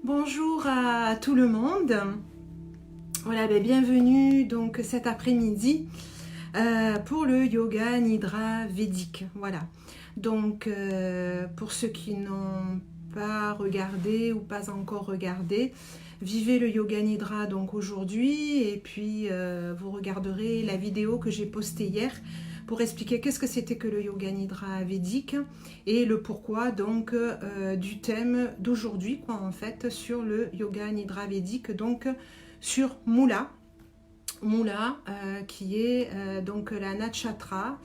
Bonjour à tout le monde. Voilà, bienvenue donc cet après-midi pour le yoga nidra védique. Voilà. Donc pour ceux qui n'ont pas regardé ou pas encore regardé, vivez le yoga nidra donc aujourd'hui et puis vous regarderez la vidéo que j'ai postée hier pour expliquer qu'est-ce que c'était que le yoga nidra védique et le pourquoi donc du thème d'aujourd'hui en fait sur le yoga nidra védique, donc sur Mula qui est donc la nakshatra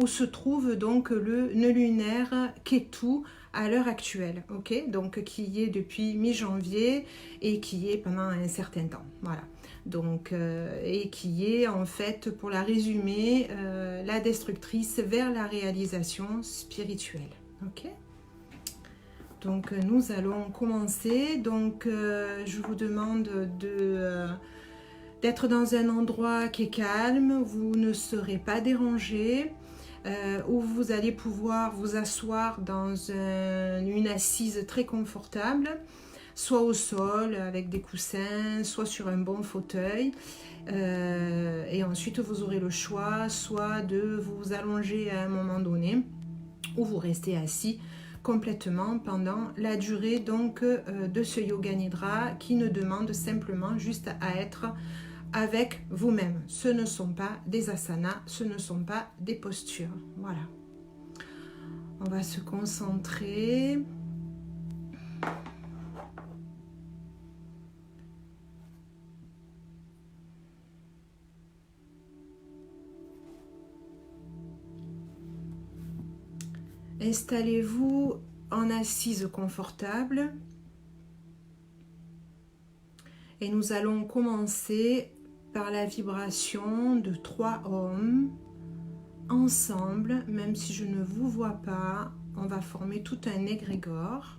où se trouve donc le nœud lunaire Ketu à l'heure actuelle, ok, donc qui est depuis mi-janvier et qui est pendant un certain temps, voilà. Donc, et qui est en fait, pour la résumer, la destructrice vers la réalisation spirituelle. Ok. Donc nous allons commencer. Donc je vous demande d'être dans un endroit qui est calme, vous ne serez pas dérangé, où vous allez pouvoir vous asseoir dans une assise très confortable, soit au sol avec des coussins, soit sur un bon fauteuil. Et ensuite vous aurez le choix soit de vous allonger à un moment donné ou vous restez assis complètement pendant la durée donc de ce yoga nidra qui ne demande simplement juste à être avec vous-même. Ce ne sont pas des asanas, ce ne sont pas des postures. Voilà. On va se concentrer. Installez-vous en assise confortable et nous allons commencer par la vibration de 3 ohms. Ensemble, même si je ne vous vois pas, on va former tout un égrégore.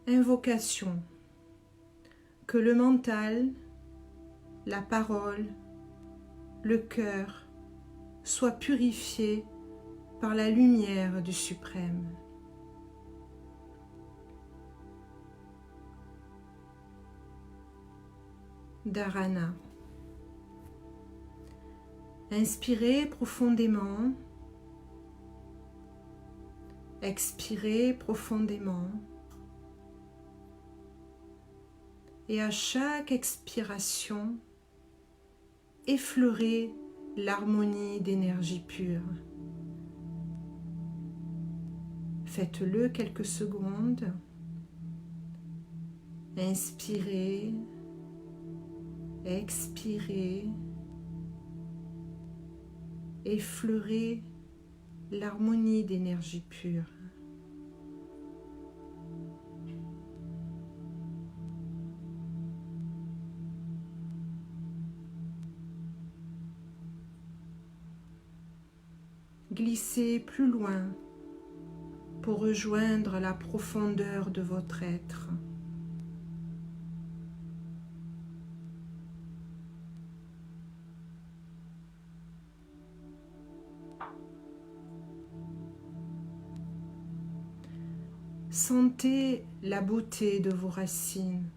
Invocation. Que le mental, la parole, le cœur soient purifiés par la lumière du Suprême. Dharana. Inspirez profondément. Expirez profondément. Et à chaque expiration, effleurez l'harmonie d'énergie pure. Faites-le quelques secondes. Inspirez, expirez, effleurez l'harmonie d'énergie pure. Glissez plus loin pour rejoindre la profondeur de votre être. Sentez la beauté de vos racines.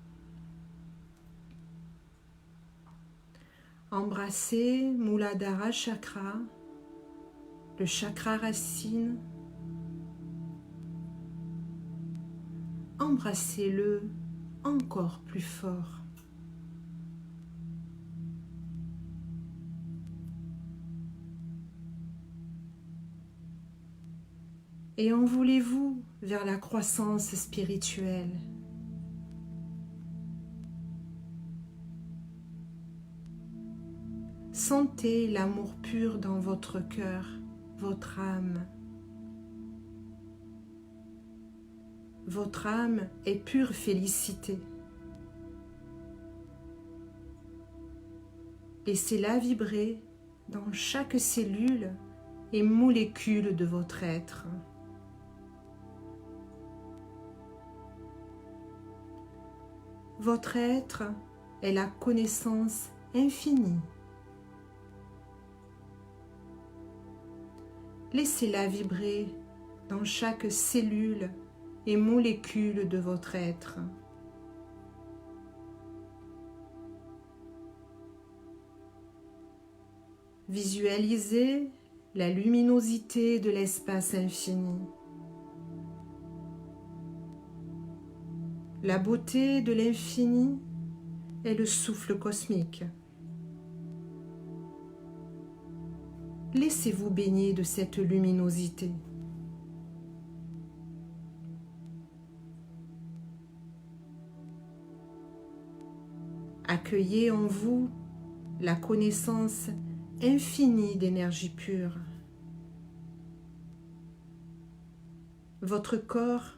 Embrassez Muladhara Chakra, le chakra racine. Embrassez-le encore plus fort. Et envolez-vous vers la croissance spirituelle. Sentez l'amour pur dans votre cœur, votre âme. Votre âme est pure félicité. Laissez-la vibrer dans chaque cellule et molécule de votre être. Votre être est la connaissance infinie. Laissez-la vibrer dans chaque cellule et molécule de votre être. Visualisez la luminosité de l'espace infini, la beauté de l'infini est le souffle cosmique. Laissez-vous baigner de cette luminosité. Accueillez en vous la connaissance infinie d'énergie pure. Votre corps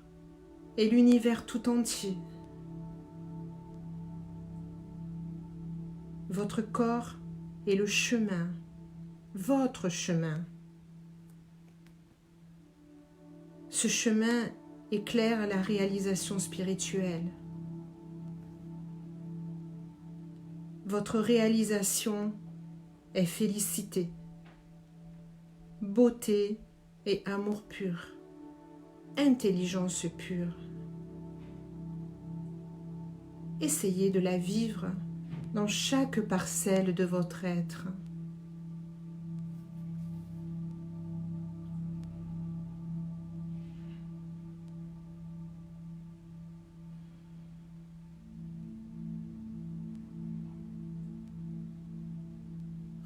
est l'univers tout entier. Votre corps est le chemin, votre chemin. Ce chemin éclaire la réalisation spirituelle. Votre réalisation est félicité, beauté et amour pur, intelligence pure. Essayez de la vivre dans chaque parcelle de votre être.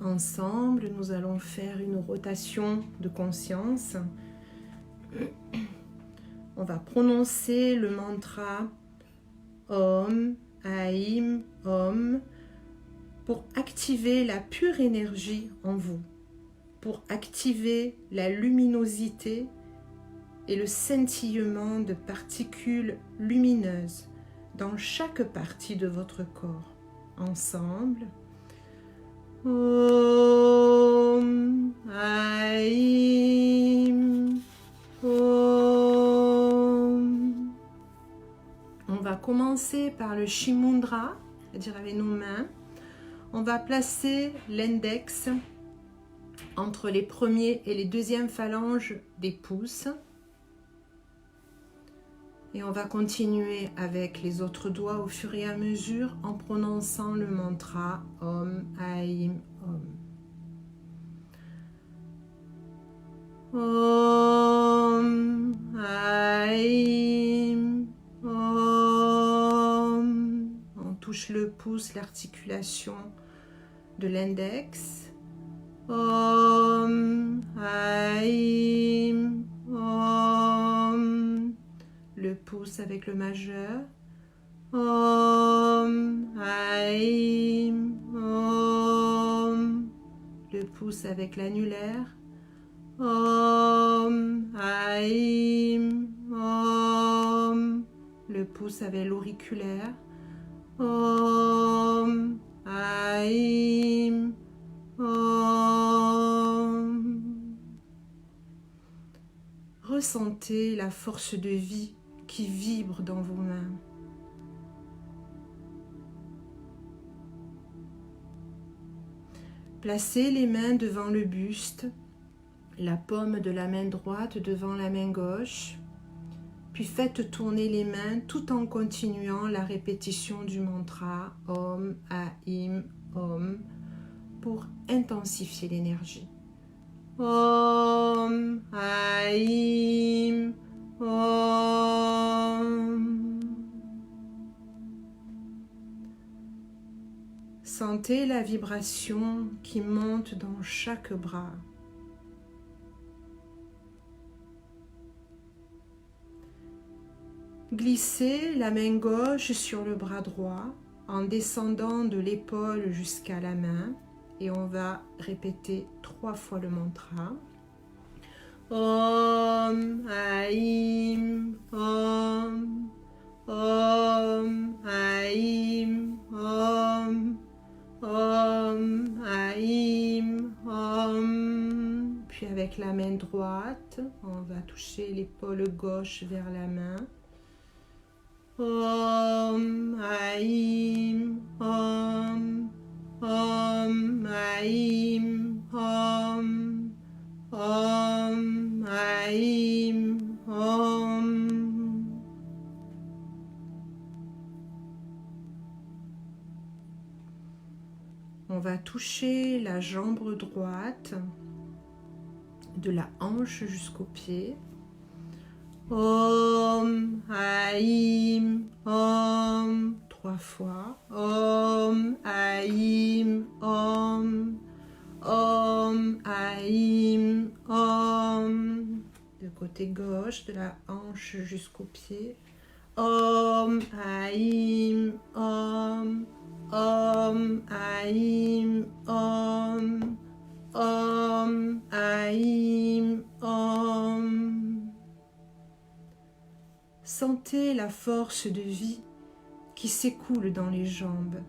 Ensemble, nous allons faire une rotation de conscience. On va prononcer le mantra Om, Aim, Om pour activer la pure énergie en vous, pour activer la luminosité et le scintillement de particules lumineuses dans chaque partie de votre corps. Ensemble. Om, Aim, Om. On va commencer par le Shimundra, c'est-à-dire avec nos mains. On va placer l'index entre les premiers et les deuxièmes phalanges des pouces. Et on va continuer avec les autres doigts au fur et à mesure en prononçant le mantra Om, Aim, Om. Om, Aim, Om. On touche le pouce, l'articulation de l'index. Om, Aim, Om. Le pouce avec le majeur. Om, Aim, Om. Le pouce avec l'annulaire. Om, Aim, Om. Le pouce avec l'auriculaire. Om, Aim, Om. Ressentez la force de vie qui vibre dans vos mains. Placez les mains devant le buste, la paume de la main droite devant la main gauche, puis faites tourner les mains tout en continuant la répétition du mantra Om, Aim, Om pour intensifier l'énergie. Om, Aim, Om. Sentez la vibration qui monte dans chaque bras. Glissez la main gauche sur le bras droit en descendant de l'épaule jusqu'à la main et on va répéter 3 fois le mantra. Om Aim Om Om Aim Om Om Aim Om. Puis avec la main droite, on va toucher l'épaule gauche vers la main. Om Aim Om Om Aim Om Om Aim Om. On va toucher la jambe droite de la hanche jusqu'au pied. Om Aim Om 3 fois. Om Aim Om Om Aim Om. De côté gauche de la hanche jusqu'au pied. Om Aim Om Om Aim Om Om Aim Om. Sentez la force de vie qui s'écoule dans les jambes.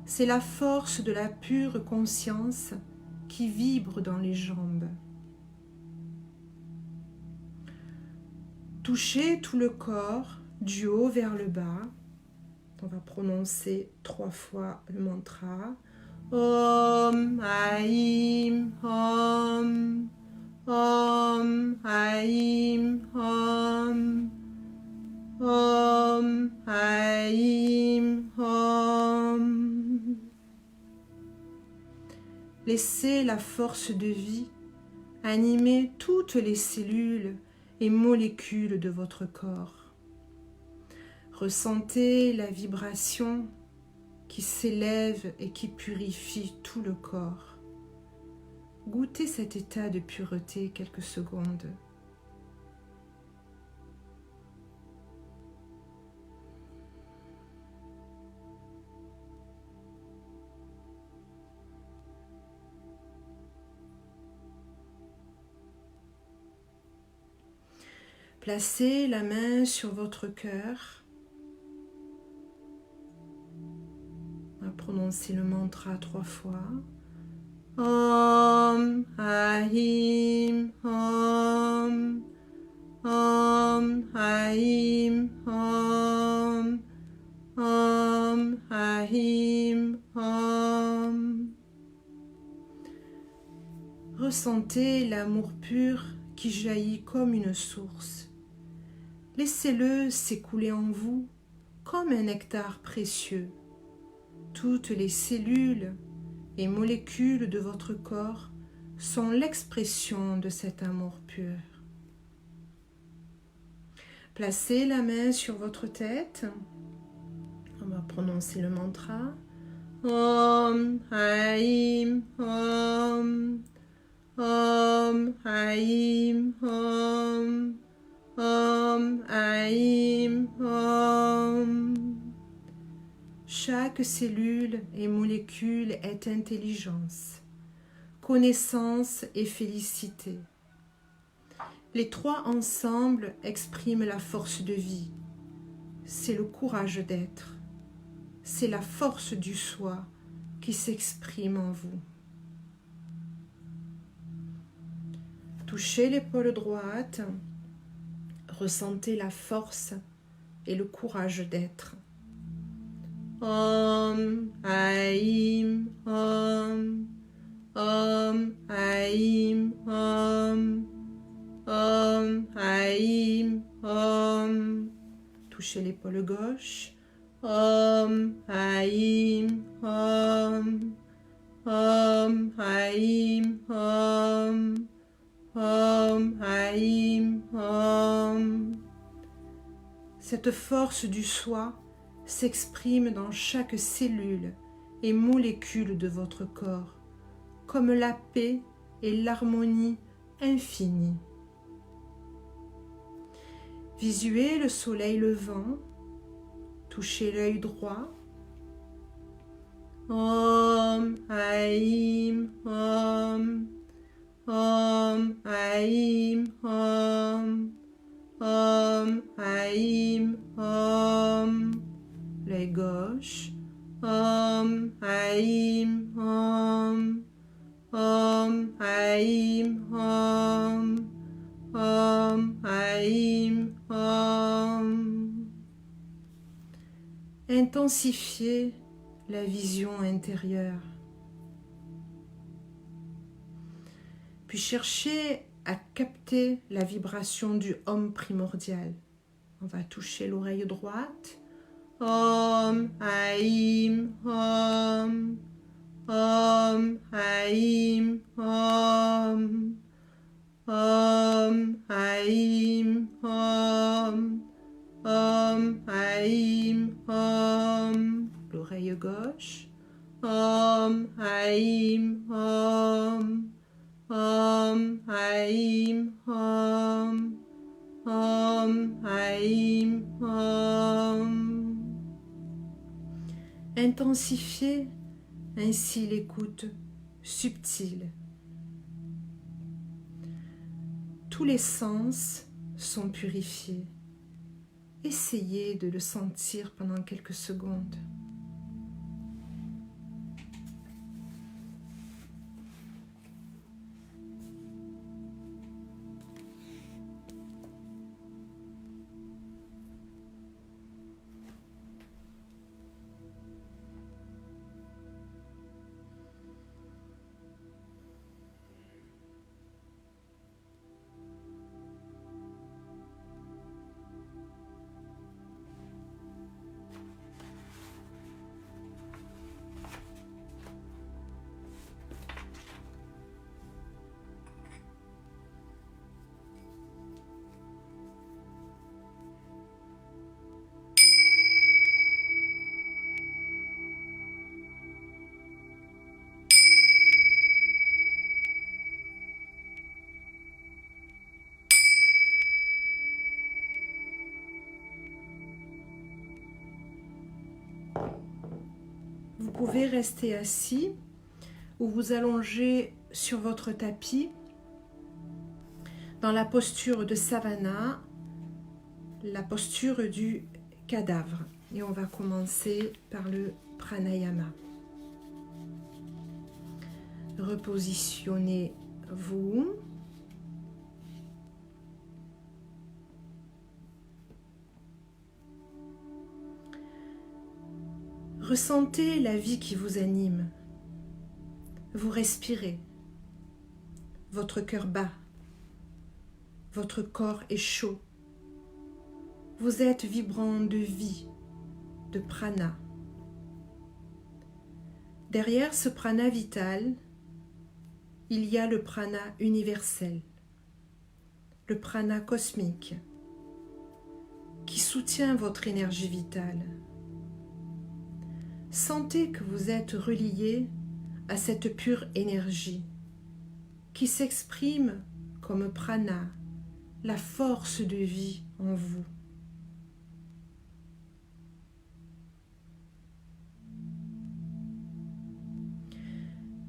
C'est la force de la pure conscience qui vibre dans les jambes. Touchez tout le corps du haut vers le bas. On va prononcer 3 fois le mantra. Om Aim Om Om Aim Om Om Aim Om. Laissez la force de vie animer toutes les cellules et molécules de votre corps. Ressentez la vibration qui s'élève et qui purifie tout le corps. Goûtez cet état de pureté quelques secondes. Placez la main sur votre cœur. On va prononcer le mantra 3 fois. Om Aim Om Om Aim Om Om Aim Om. Ressentez l'amour pur qui jaillit comme une source. Laissez-le s'écouler en vous comme un nectar précieux. Toutes les cellules et molécules de votre corps sont l'expression de cet amour pur. Placez la main sur votre tête. On va prononcer le mantra. Om Aim Om Om Aim Om Om Aim Om. Chaque cellule et molécule est intelligence, connaissance et félicité. Les 3 ensemble expriment la force de vie. C'est le courage d'être. C'est la force du soi qui s'exprime en vous. Touchez l'épaule droite. Ressentez la force et le courage d'être. Om Aim Om Om Aim Om Om Aim Om. Touchez l'épaule gauche. Om Aim Om Om Aim Om Om Aim Om. Cette force du soi s'exprime dans chaque cellule et molécule de votre corps, comme la paix et l'harmonie infinie. Visuez le soleil levant, touchez l'œil droit. Om Aim Om Om Aim Om Om Aim Om. L'œil gauche. Om Aim Om Om Aim Om Om Aim Om. Intensifiez la vision intérieure. Puis cherchez à capter la vibration du Om primordial. On va toucher l'oreille droite. Om Aim Om Om Aim Om Om Aim Om Om Aim Om. L'oreille gauche. Om Aim Om Om Aim Om Om Aim Om. Intensifiez ainsi l'écoute subtile. Tous les sens sont purifiés. Essayez de le sentir pendant quelques secondes. Vous pouvez rester assis ou vous allonger sur votre tapis dans la posture de Savana, la posture du cadavre. Et on va commencer par le pranayama. Repositionnez-vous. Ressentez la vie qui vous anime. Vous respirez. Votre cœur bat. Votre corps est chaud. Vous êtes vibrant de vie, de prana. Derrière ce prana vital, il y a le prana universel, le prana cosmique, qui soutient votre énergie vitale. Sentez que vous êtes relié à cette pure énergie qui s'exprime comme prana, la force de vie en vous.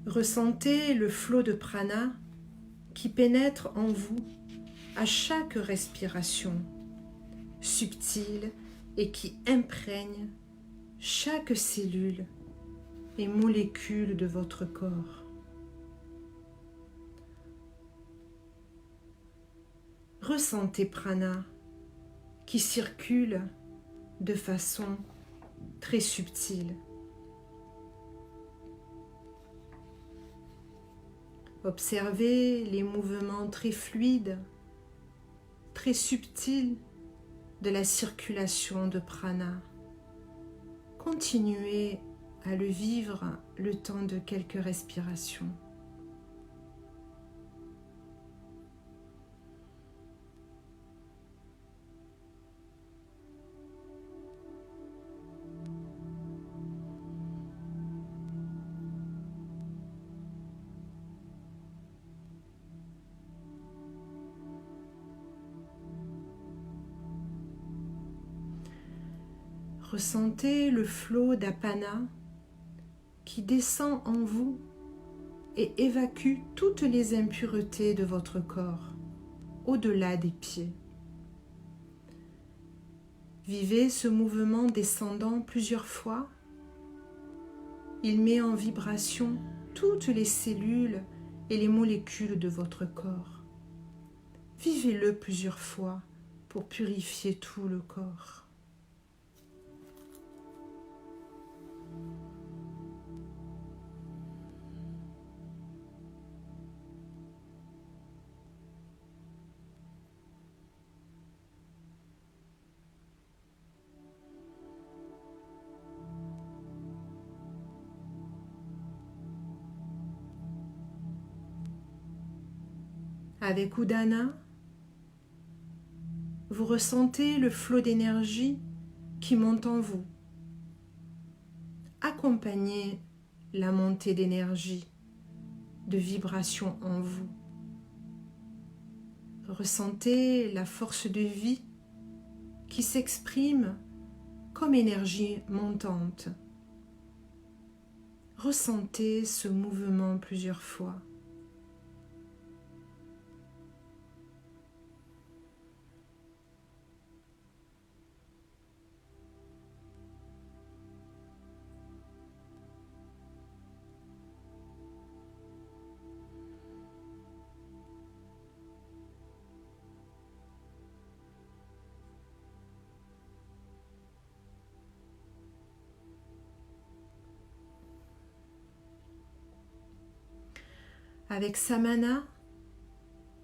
Ressentez le flot de prana qui pénètre en vous à chaque respiration, subtile et qui imprègne chaque cellule et molécule de votre corps. Ressentez prana qui circule de façon très subtile. Observez les mouvements très fluides, très subtils de la circulation de prana. Continuez à le vivre le temps de quelques respirations. Ressentez le flot d'Apana qui descend en vous et évacue toutes les impuretés de votre corps, au-delà des pieds. Vivez ce mouvement descendant plusieurs fois. Il met en vibration toutes les cellules et les molécules de votre corps. Vivez-le plusieurs fois pour purifier tout le corps. Avec Udana, vous ressentez le flot d'énergie qui monte en vous. Accompagnez la montée d'énergie, de vibration en vous. Ressentez la force de vie qui s'exprime comme énergie montante. Ressentez ce mouvement plusieurs fois. Avec Samana,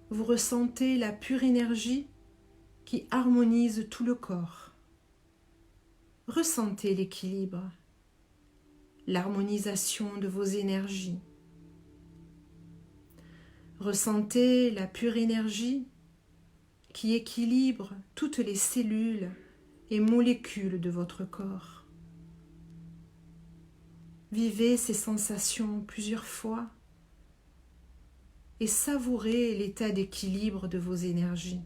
vous ressentez la pure énergie qui harmonise tout le corps. Ressentez l'équilibre, l'harmonisation de vos énergies. Ressentez la pure énergie qui équilibre toutes les cellules et molécules de votre corps. Vivez ces sensations plusieurs fois et savourez l'état d'équilibre de vos énergies.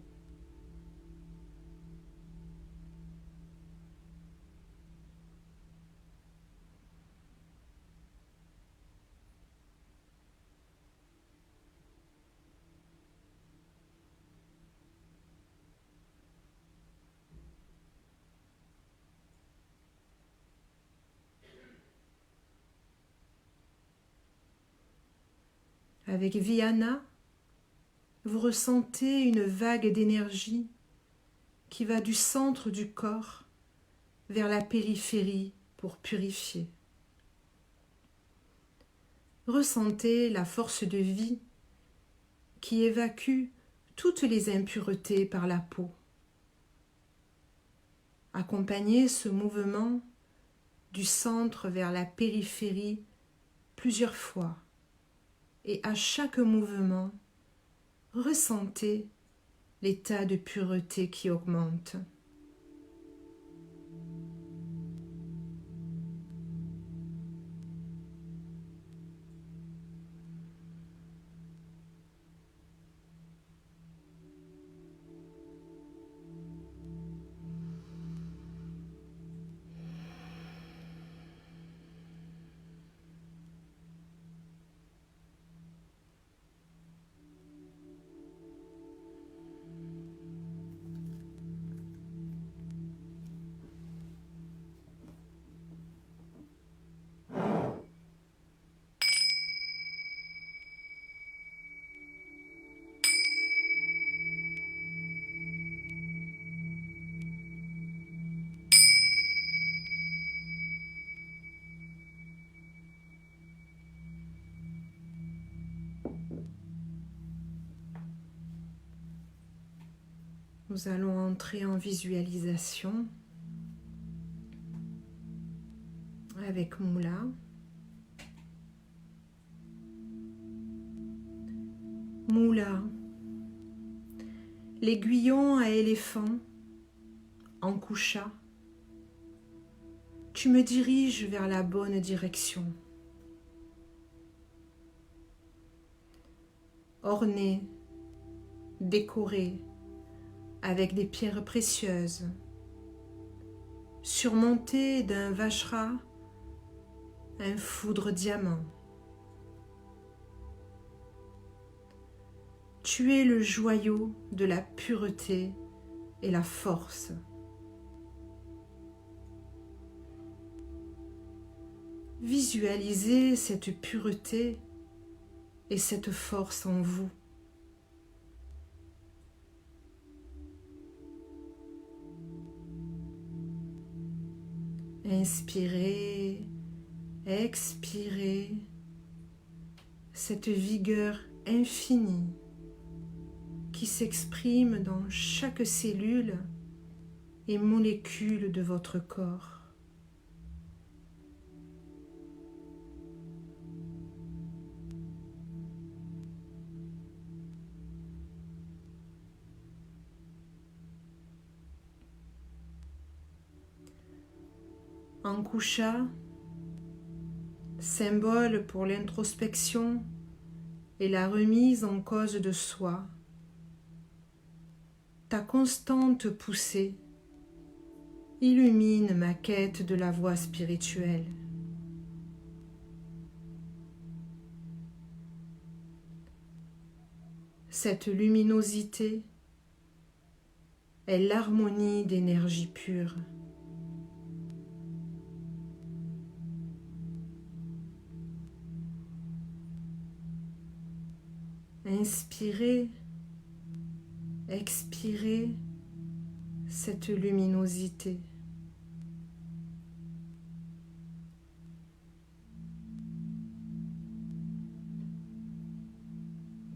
Avec Viana, vous ressentez une vague d'énergie qui va du centre du corps vers la périphérie pour purifier. Ressentez la force de vie qui évacue toutes les impuretés par la peau. Accompagnez ce mouvement du centre vers la périphérie plusieurs fois. Et à chaque mouvement, ressentez l'état de pureté qui augmente. Nous allons entrer en visualisation avec Mula. Mula, l'aiguillon à éléphant, Ankusha, tu me diriges vers la bonne direction. Orné, décoré, avec des pierres précieuses, surmonté d'un Vajra, un foudre diamant. Tu es le joyau de la pureté et la force. Visualisez cette pureté et cette force en vous. Inspirez, expirez cette vigueur infinie qui s'exprime dans chaque cellule et molécule de votre corps. Ankusha, symbole pour l'introspection et la remise en cause de soi, ta constante poussée illumine ma quête de la voie spirituelle. Cette luminosité est l'harmonie d'énergie pure. Inspirez, expirez cette luminosité.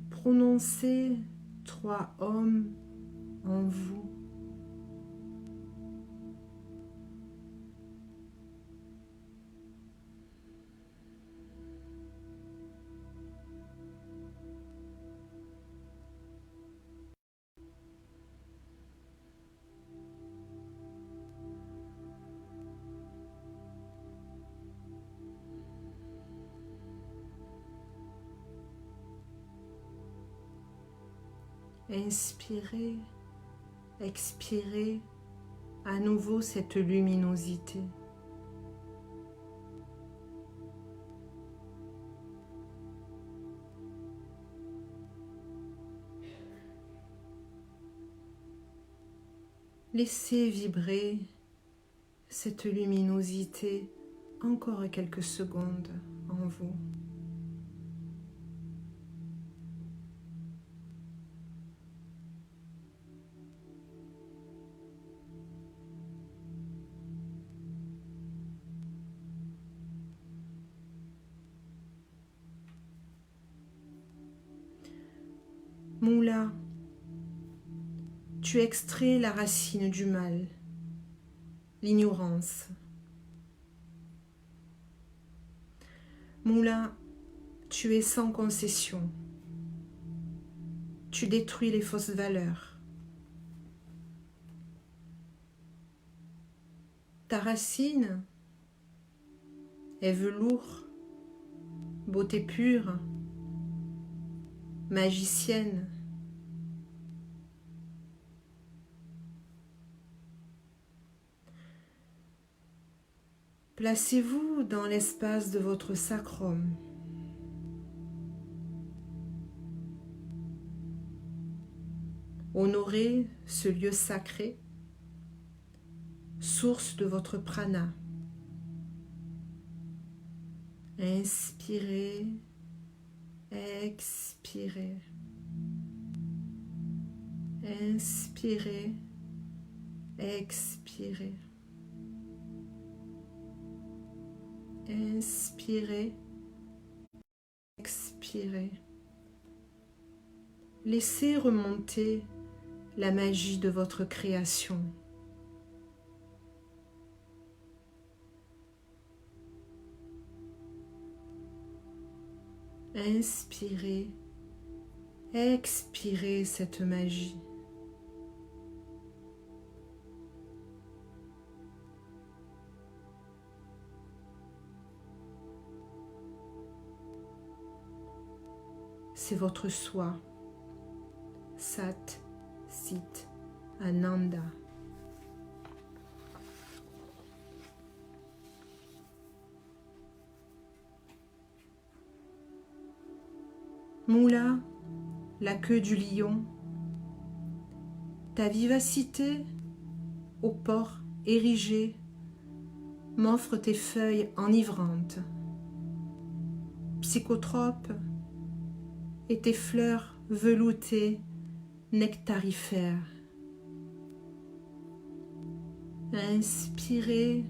Prononcez 3 hommes en vous. Inspirez, expirez à nouveau cette luminosité. Laissez vibrer cette luminosité encore quelques secondes en vous. Moula, tu extrais la racine du mal, l'ignorance. Moula, tu es sans concession. Tu détruis les fausses valeurs. Ta racine est velours, beauté pure, magicienne. Placez-vous dans l'espace de votre sacrum. Honorez ce lieu sacré, source de votre prana. Inspirez, expirez. Inspirez, expirez. Inspirez, expirez. Laissez remonter la magie de votre création. Inspirez, expirez cette magie. C'est votre soi, Sat, Sit, Ananda. Moula, la queue du lion, ta vivacité au port érigé m'offre tes feuilles enivrantes. Psychotrope et tes fleurs veloutées nectarifères. Inspirez,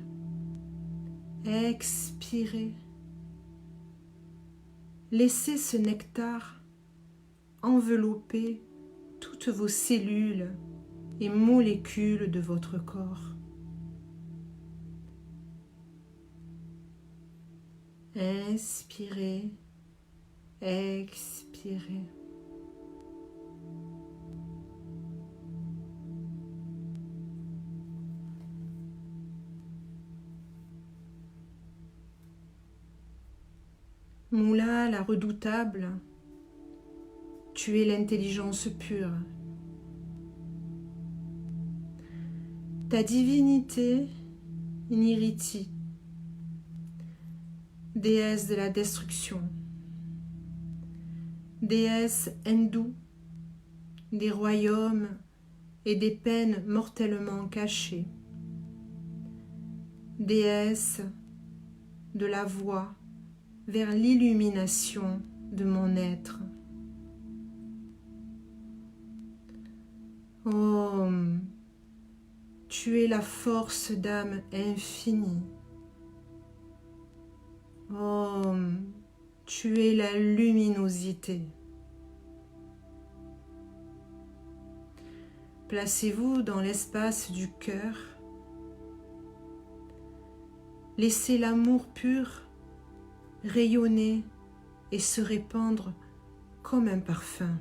expirez. Laissez ce nectar envelopper toutes vos cellules et molécules de votre corps. Inspirez, expirez. Moula, la redoutable, tu es l'intelligence pure. Ta divinité, Niriti, déesse de la destruction, déesse hindoue des royaumes et des peines mortellement cachées, déesse de la voie vers l'illumination de mon être. Om, tu es la force d'âme infinie. Om, tu es la luminosité. Placez-vous dans l'espace du cœur. Laissez l'amour pur rayonner et se répandre comme un parfum.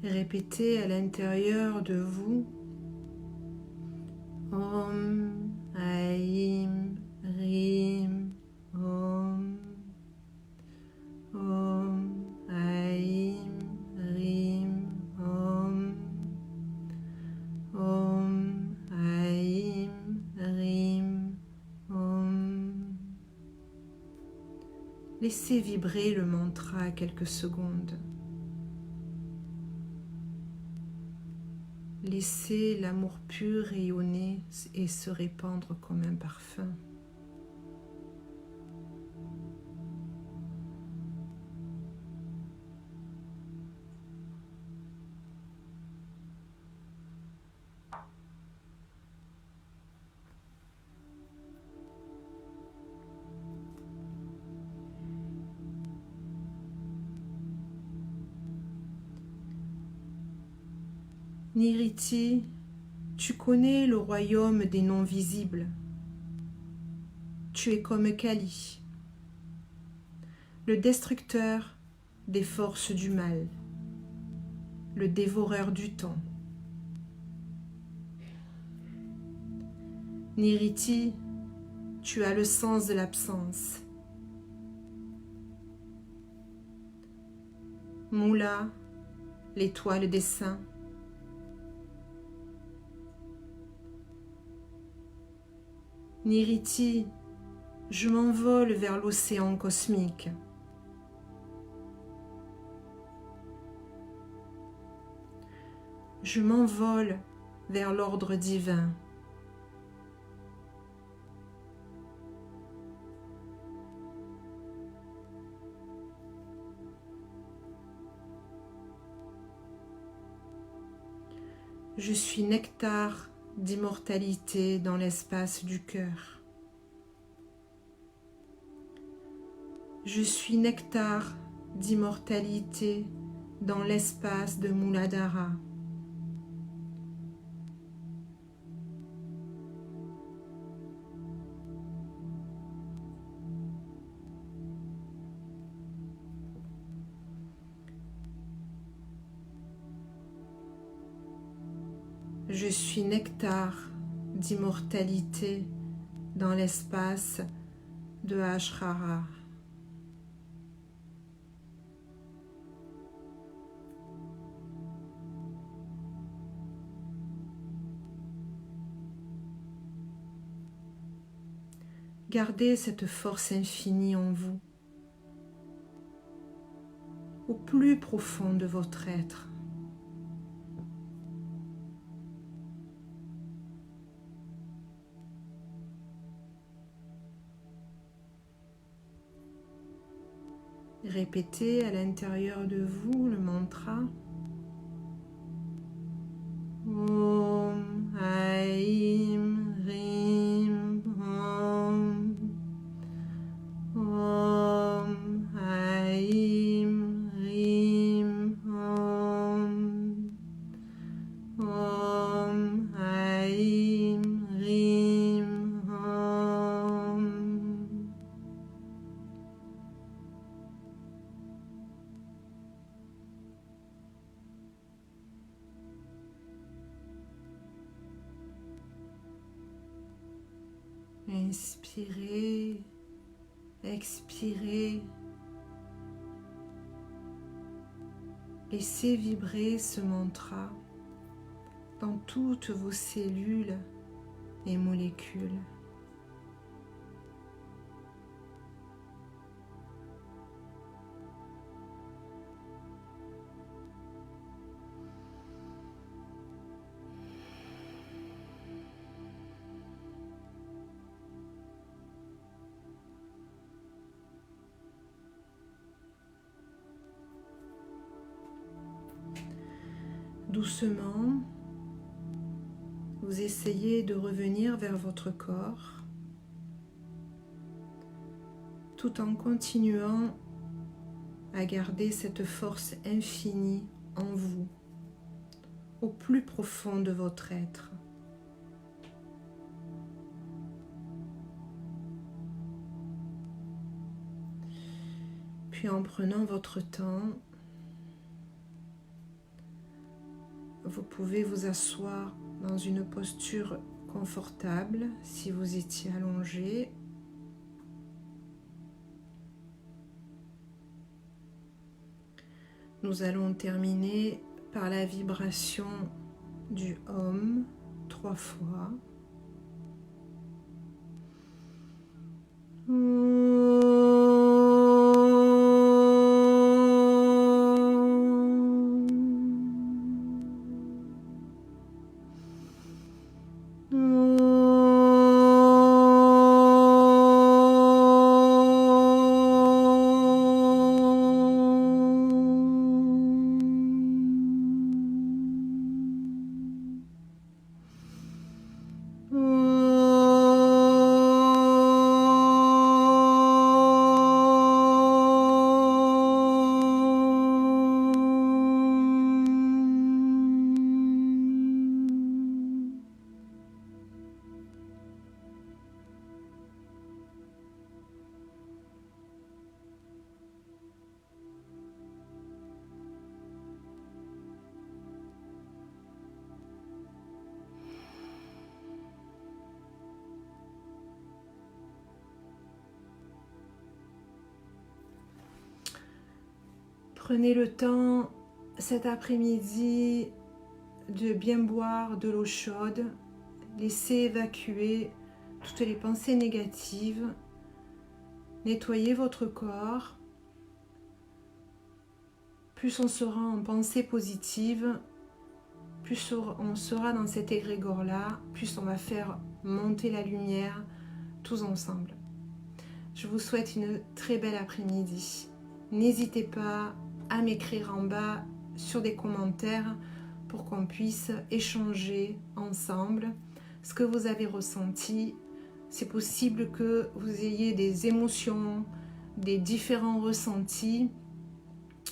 Répétez à l'intérieur de vous Om, Aim, Rim, Om, Om, Aim, Rim, Om, Om, Aim, Rim, Om. Laissez vibrer le mantra quelques secondes. Laissez l'amour pur rayonner et se répandre comme un parfum. Niriti, tu connais le royaume des non-visibles. Tu es comme Kali, le destructeur des forces du mal, le dévoreur du temps. Niriti, tu as le sens de l'absence. Moula, l'étoile des saints. Niriti, je m'envole vers l'océan cosmique. Je m'envole vers l'ordre divin. Je suis nectar d'immortalité dans l'espace du cœur. Je suis nectar d'immortalité dans l'espace de Muladhara. Je suis nectar d'immortalité dans l'espace de Ashrara. Gardez cette force infinie en vous, au plus profond de votre être. Répétez à l'intérieur de vous le mantra Om Aim Rim Om Om Aim Rim Om Om Aim Rim Om. Inspirez, expirez. Laissez vibrer ce mantra dans toutes vos cellules et molécules. Doucement, vous essayez de revenir vers votre corps tout en continuant à garder cette force infinie en vous, au plus profond de votre être. Puis en prenant votre temps, vous pouvez vous asseoir dans une posture confortable si vous étiez allongé. Nous allons terminer par la vibration du Om 3 fois. Prenez le temps cet après-midi de bien boire de l'eau chaude. Laissez évacuer toutes les pensées négatives. Nettoyez votre corps. Plus on sera en pensée positive, plus on sera dans cet égrégore-là, plus on va faire monter la lumière tous ensemble. Je vous souhaite une très belle après-midi. N'hésitez pas à m'écrire en bas sur des commentaires pour qu'on puisse échanger ensemble ce que vous avez ressenti. C'est possible que vous ayez des émotions, des différents ressentis.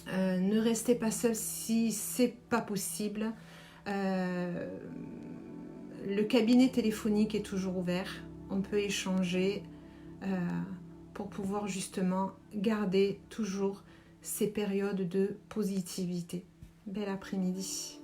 Ne restez pas seul si c'est pas possible. Le cabinet téléphonique est toujours ouvert. On peut échanger pour pouvoir justement garder toujours ces périodes de positivité. Bel après-midi.